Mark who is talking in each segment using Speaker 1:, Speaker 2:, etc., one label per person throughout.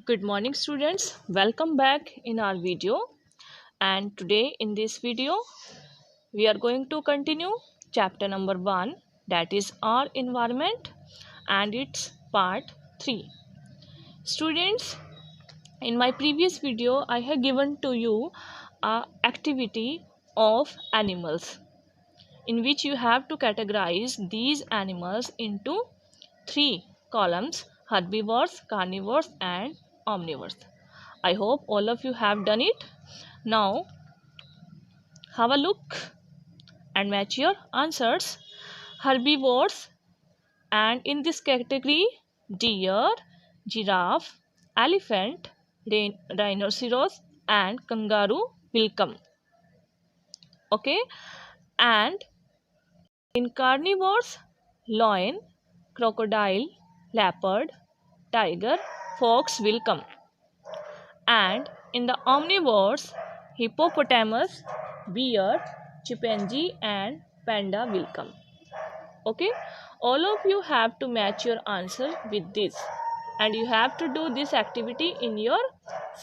Speaker 1: Good morning students, welcome back in our video, and today in this video we are going to continue chapter number 1, that is our environment, and its part 3. Students, in my previous video I have given to you a activity of animals in which you have to categorize these animals into 3 columns: herbivores, carnivores and omnivores. I hope all of you have done it. Now have a look and match your answers. Herbivores, and in this category deer, giraffe, elephant, rhinoceros and kangaroo will come. Okay, and in carnivores, lion, crocodile, leopard, tiger, fox will come. And in the omnivores, hippopotamus, bear, chimpanzee and panda will come. Okay, all of you have to match your answer with this, and you have to do this activity in your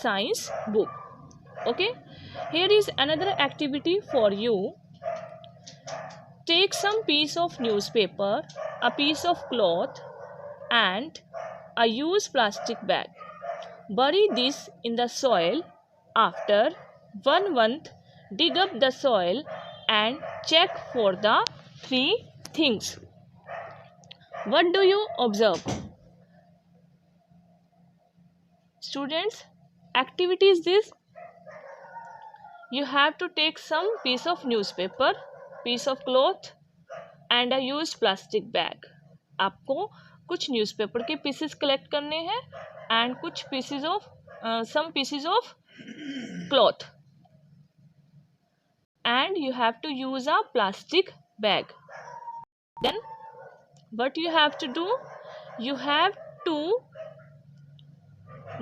Speaker 1: science book. Okay, here is another activity for you. Take some piece of newspaper, a piece of cloth and a used plastic bag. Bury this in the soil. After 1 month, dig up the soil and check for the 3 things. What do you observe? Students, activity is this. You have to take some piece of newspaper, piece of cloth and a used plastic bag. आपको कुछ newspaper के pieces collect करने हैं and कुछ pieces of some pieces of cloth, and you have to use a plastic bag. Then what you have to do, you have to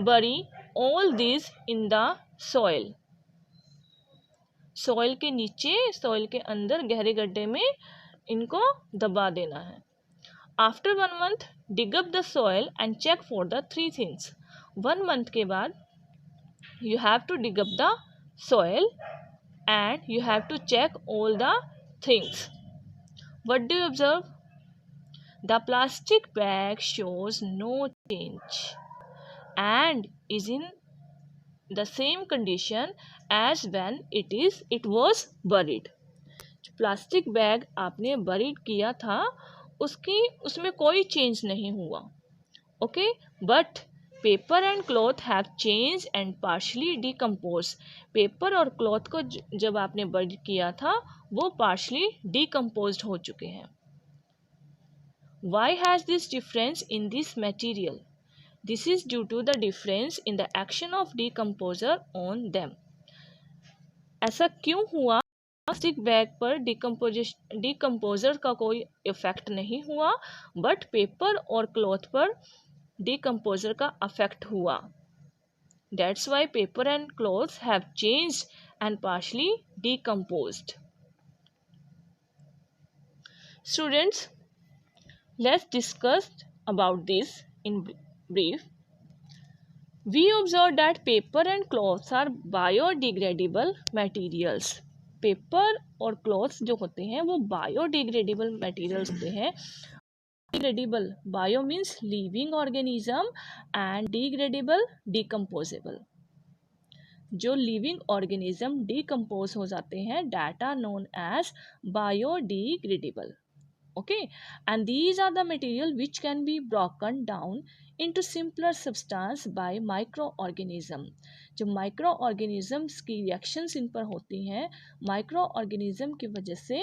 Speaker 1: bury all these in the soil. soil के नीचे, soil के अंदर गहरे गड्ढे में इनको दबा देना है. After 1 month, dig up the soil and check for the 3 things. 1 month के बाद you have to dig up the soil and you have to check all the things. What do you observe? The plastic bag shows no change and is in the same condition as when it was buried. जो plastic bag आपने buried किया था उसमें कोई change नहीं हुआ. Okay, but paper and cloth have change and partially decompose. Paper और cloth को जब आपने बर्न किया था वो पार्शली डिकम्पोज हो चुके हैं. Why has this difference in this material? This is due to the difference in the action of decomposer on them. ऐसा क्यों हुआ? प्लास्टिक बैग पर डिकम्पोजर का कोई इफेक्ट नहीं हुआ, बट पेपर और क्लॉथ पर डिकम्पोजर का अफेक्ट हुआ. That's why paper and cloth have changed and partially decomposed. Students, let's discuss about this in brief. We observe that paper and cloth are biodegradable materials. Paper और cloths जो होते हैं वो biodegradable materials होते हैं. Degradable, bio means living organism and degradable decomposable. जो living organism decompose हो जाते हैं that are known as biodegradable. Okay, and these are the material which can be broken down into simpler substance by micro organism. जो micro organisms की reactions इन पर होती हैं, माइक्रो ऑर्गेनिज्म की वजह से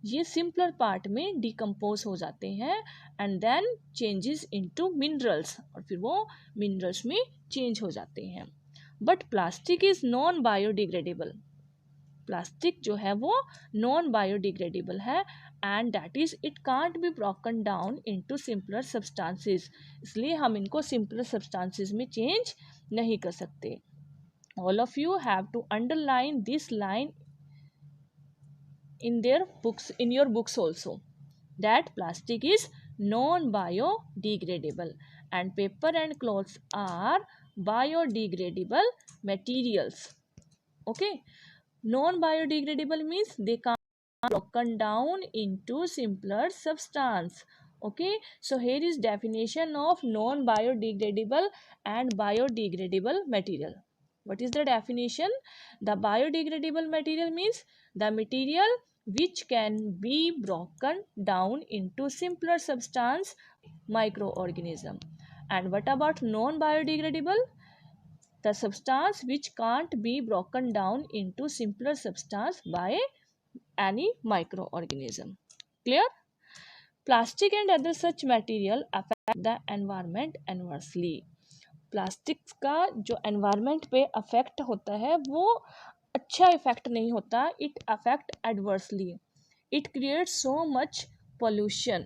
Speaker 1: ये सिंपलर पार्ट में डिकम्पोज हो जाते हैं and then changes into minerals, और फिर वो मिनरल्स में चेंज हो जाते हैं. But plastic is non biodegradable. Plastic जो है वो नॉन बायोडिग्रेडेबल है and that is it can't be broken down into simpler substances. इसलिए हम इनको सिंपलर सब्सटेंसेस में चेंज नहीं कर सकते. All of you have to underline this line in their books, in your books also, that plastic is non biodegradable and paper and clothes are biodegradable materials. Okay, non biodegradable means they can't be broken down into simpler substance. Okay, so here is definition of non biodegradable and biodegradable material. What is the definition? The biodegradable material means the material which can be broken down into simpler substance, microorganism. And what about non biodegradable? The substance which can't be broken down into simpler substance by any microorganism. Clear? Plastic and other such material affect the environment adversely. Plastic का जो environment पे affect होता है वो अच्छा effect नहीं होता, it affect adversely, it creates so much pollution.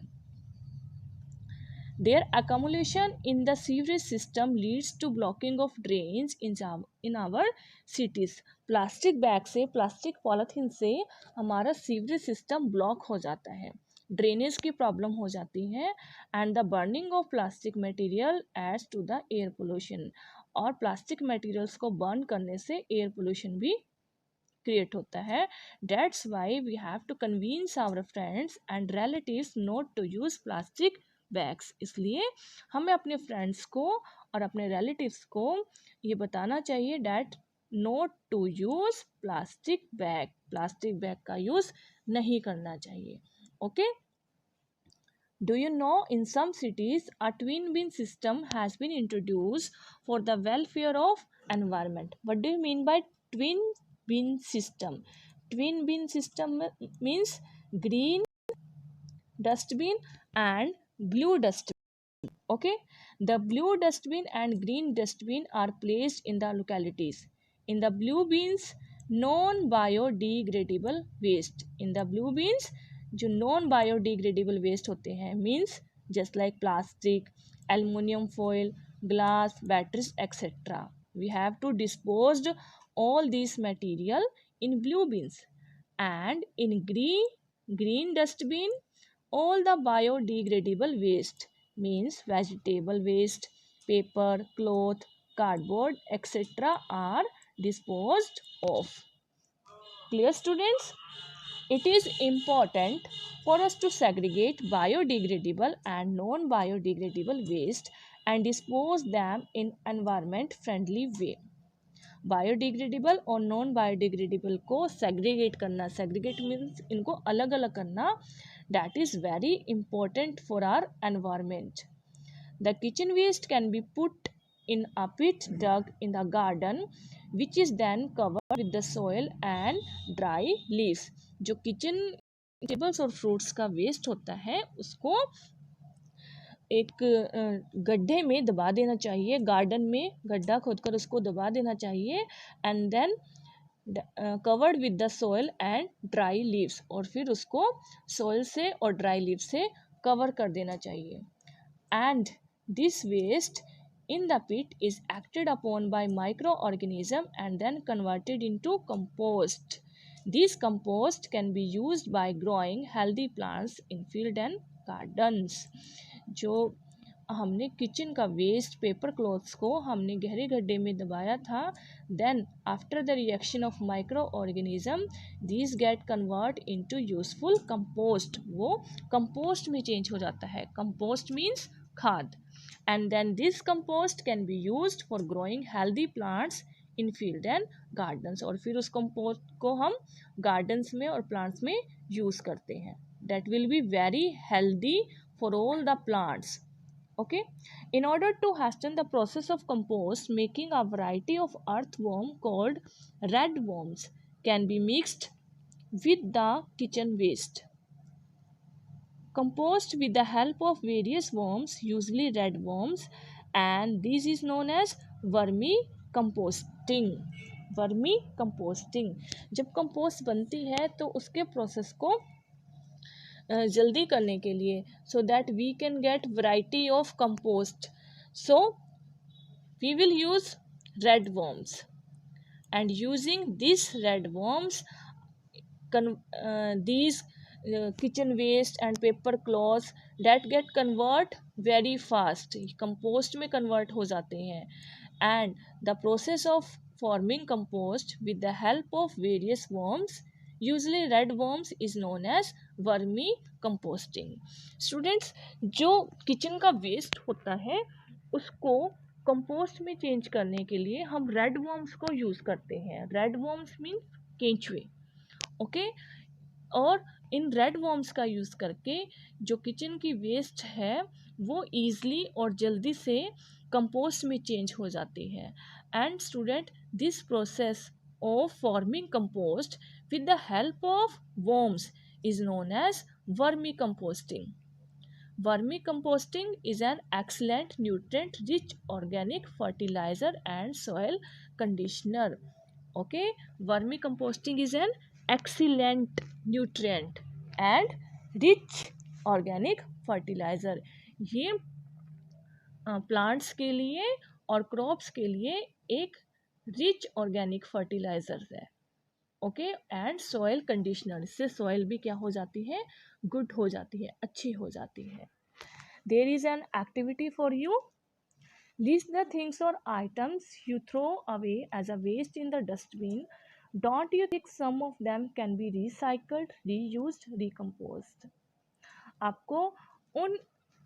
Speaker 1: Their accumulation in the sewerage system leads to blocking of drains in our cities. Plastic bag से, प्लास्टिक पॉलीथीन से हमारा सीवरेज सिस्टम ब्लॉक हो जाता है, ड्रेनेज की problem हो जाती है. And the burning of plastic material adds to the air pollution. और प्लास्टिक मटेरियल्स को बर्न करने से एयर पोल्यूशन भी क्रिएट होता है. That's why we have to convince our friends and relatives not to use plastic bags. इसलिए हमें अपने फ्रेंड्स को और अपने रिलेटिव्स को ये बताना चाहिए that not to use plastic bag. Plastic bag का यूज नहीं करना चाहिए. Okay. Do you know in some cities a twin bin system has been introduced for the welfare of environment? What do you mean by twin bin system? Twin bin system means green dustbin and blue dustbin. Okay, the blue dustbin and green dustbin are placed in the localities. In the blue bins non biodegradable waste. In the blue bins जो non biodegradable waste होते हैं means just like plastic, aluminium foil, glass, batteries etcetera. We have to disposed all these material in blue bins. And in green dustbin all the biodegradable waste means vegetable waste, paper, cloth, cardboard etc are disposed of. Clear students? It is important for us to segregate biodegradable and non-biodegradable waste and dispose them in environment friendly way. Biodegradable और non biodegradable को segregate करना, segregate means इनको अलग अलग करना, that is very important for our environment. The kitchen waste can be put in a pit dug in the garden which is then covered with the soil and dry leaves. जो kitchen vegetables और fruits का waste होता है उसको एक गड्ढे में दबा देना चाहिए, गार्डन में गड्ढा खोदकर उसको दबा देना चाहिए. And then covered with the soil and dry leaves, और फिर उसको सॉइल से और ड्राई लीव से कवर कर देना चाहिए. And this waste in the pit is acted upon by microorganism and then converted into compost. This compost can be used by growing healthy plants in field and gardens. जो हमने kitchen का waste, paper clothes को हमने गहरे गड्ढे में दबाया था, then after the reaction of micro organism these get convert into useful compost. वो कंपोस्ट में चेंज हो जाता है. कंपोस्ट मीन्स खाद. And then this compost can be used for growing healthy plants in field and gardens. और फिर उस compost को हम gardens में और plants में use करते हैं. That will be very healthy for all the plants. Okay. In order to hasten the process of compost, making a variety of earthworm called red worms can be mixed with the kitchen waste. Compost with the help of various worms, usually red worms, and this is known as vermicomposting. vermicomposting. जब compost बनती है तो उसके process को जल्दी करने के लिए so that we can get variety of compost, so we will use red worms. And using these red worms, these kitchen waste and paper cloths that get convert very fast, compost में convert हो जाते हैं. And the process of forming compost with the help of various worms, usually red worms, is known as vermi composting. Students, जो kitchen का waste होता है उसको compost में चेंज करने के लिए हम रेड वर्म्स को यूज़ करते हैं. रेड वर्म्स मीन्स केंचुए. ओके. और इन रेड वर्म्स का यूज़ करके जो किचन की वेस्ट है वो ईजली और जल्दी से कंपोस्ट में चेंज हो जाती है. And student, this process of forming compost with the help of worms is known as vermicomposting. Vermicomposting is an excellent nutrient-rich organic fertilizer and soil conditioner. Okay, vermicomposting is an excellent nutrient and rich organic fertilizer. ये plants के लिए और crops के लिए एक rich organic fertiliser है. Okay. And soil conditioner, इससे soil भी क्या हो जाती है, गुड हो जाती है, अच्छी हो जाती है. There is an activity for you. List the things और items you throw away as a waste in the dustbin. Don't you think some of them can be recycled, reused, recomposed. आपको उन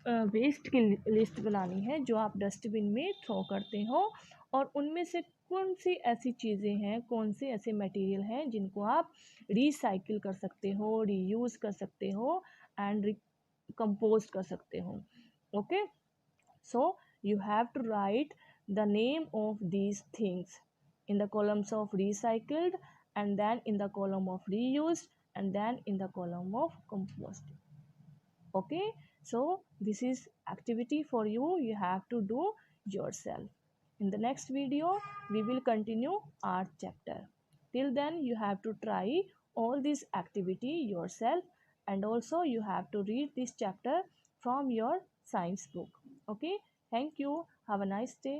Speaker 1: वेस्ट की list बनानी है जो आप dustbin में throw करते हो, और उनमें से कौन सी ऐसी चीज़ें हैं, कौन से ऐसे मटेरियल हैं जिनको आप रिसाइकिल कर सकते हो, रीयूज़ कर सकते हो एंड कंपोस्ट कर सकते हो. Okay. So you have to write the name of these things in the columns of recycled, and then in the column of reused, and then in the column of compost. Okay, so this is activity for you, you have to do yourself. In the next video we will continue our chapter. Till then you have to try all this activity yourself, and also you have to read this chapter from your science book. Okay, thank you, have a nice day.